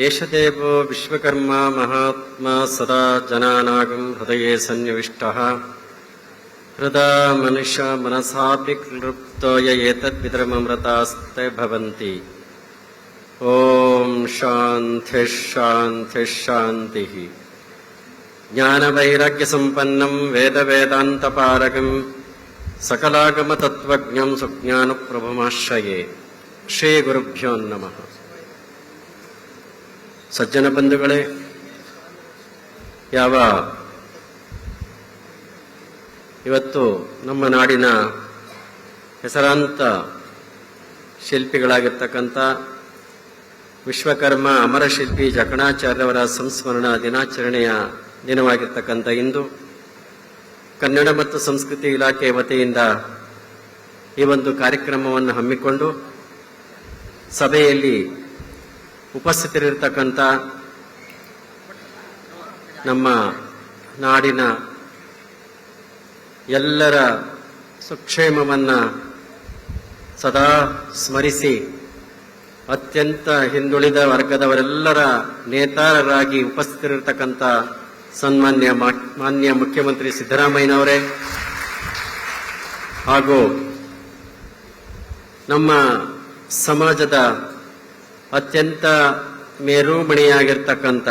ಏಷದೇವೋ ವಿಶ್ವಕರ್ಮ ಮಹಾತ್ಮ ಸದಾ ಜನಾನಾಗಂ ಹೃದಯೇ ಸನ್ನಿವಿಷ್ಟಃ ಹೃದಾ ಮನುಷ್ಯ ಮನಸಾಪಿ ಕ್ಲೃಪ್ತೋ ಏತದ್ವಿದ್ರಮೃತಾಸ್ತೆ ಭವಂತಿ. ಓಂ ಶಾಂತಿ ಶಾಂತಿ ಶಾಂತಿ. ಜ್ಞಾನವೈರಾಗ್ಯ ಸಂಪನ್ನಂ ವೇದ ವೇದಾಂತ ಪಾರಗಂ ಸಕಲಾಗಮ ತತ್ವಜ್ಞಂ ಸುಜ್ಞಾನ ಪ್ರಭುಮಾಶ್ರಯೇ. ಶ್ರೀ ಗುರುಭ್ಯೋ ನಮಃ. ಸಜ್ಜನ ಬಂಧುಗಳೇ, ಇವತ್ತು ನಮ್ಮ ನಾಡಿನ ಹೆಸರಾಂತ ಶಿಲ್ಪಿಗಳಾಗಿರ್ತಕ್ಕಂಥ ವಿಶ್ವಕರ್ಮ ಅಮರಶಿಲ್ಪಿ ಜಕಣಾಚಾರ್ಯವರ ಸಂಸ್ಮರಣಾ ದಿನಾಚರಣೆಯ ದಿನವಾಗಿರ್ತಕ್ಕಂಥ ಇಂದು ಕನ್ನಡ ಮತ್ತು ಸಂಸ್ಕೃತಿ ಇಲಾಖೆ ವತಿಯಿಂದ ಈ ಒಂದು ಕಾರ್ಯಕ್ರಮವನ್ನು ಹಮ್ಮಿಕೊಂಡು ಸಭೆಯಲ್ಲಿ ಉಪಸ್ಥಿತರಿರ್ತಕ್ಕಂಥ ನಮ್ಮ ನಾಡಿನ ಎಲ್ಲರ ಸುಕ್ಷೇಮವನ್ನು ಸದಾ ಸ್ಮರಿಸಿ ಅತ್ಯಂತ ಹಿಂದುಳಿದ ವರ್ಗದವರೆಲ್ಲರ ನೇತಾರರಾಗಿ ಉಪಸ್ಥಿತರಿರ್ತಕ್ಕಂಥ ಮಾನ್ಯ ಮುಖ್ಯಮಂತ್ರಿ ಸಿದ್ದರಾಮಯ್ಯನವರೇ ಹಾಗೂ ನಮ್ಮ ಸಮಾಜದ ಅತ್ಯಂತ ಮೇರುಮಣಿಯಾಗಿರ್ತಕ್ಕಂಥ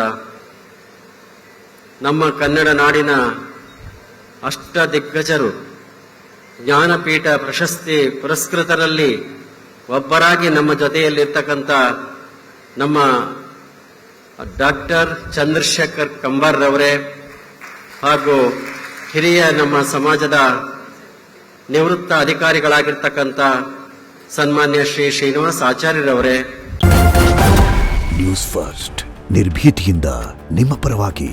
ನಮ್ಮ ಕನ್ನಡ ನಾಡಿನ ಅಷ್ಟದಿಗ್ಗಜರು, ಜ್ಞಾನಪೀಠ ಪ್ರಶಸ್ತಿ ಪುರಸ್ಕೃತರಲ್ಲಿ ಒಬ್ಬರಾಗಿ ನಮ್ಮ ಜೊತೆಯಲ್ಲಿರ್ತಕ್ಕಂಥ ನಮ್ಮ ಡಾಕ್ಟರ್ ಚಂದ್ರಶೇಖರ್ ಕಂಬಾರ್ರವರೇ ಹಾಗೂ ಹಿರಿಯ ನಮ್ಮ ಸಮಾಜದ ನಿವೃತ್ತ ಅಧಿಕಾರಿಗಳಾಗಿರ್ತಕ್ಕಂಥ ಸನ್ಮಾನ್ಯ ಶ್ರೀ ಶ್ರೀನಿವಾಸ ಆಚಾರ್ಯರವರೇ. ನ್ಯೂಸ್ ಫಸ್ಟ್ ನಿರ್ಭೀತಿಯಿಂದ ನಿಮ್ಮ ಪರವಾಗಿ.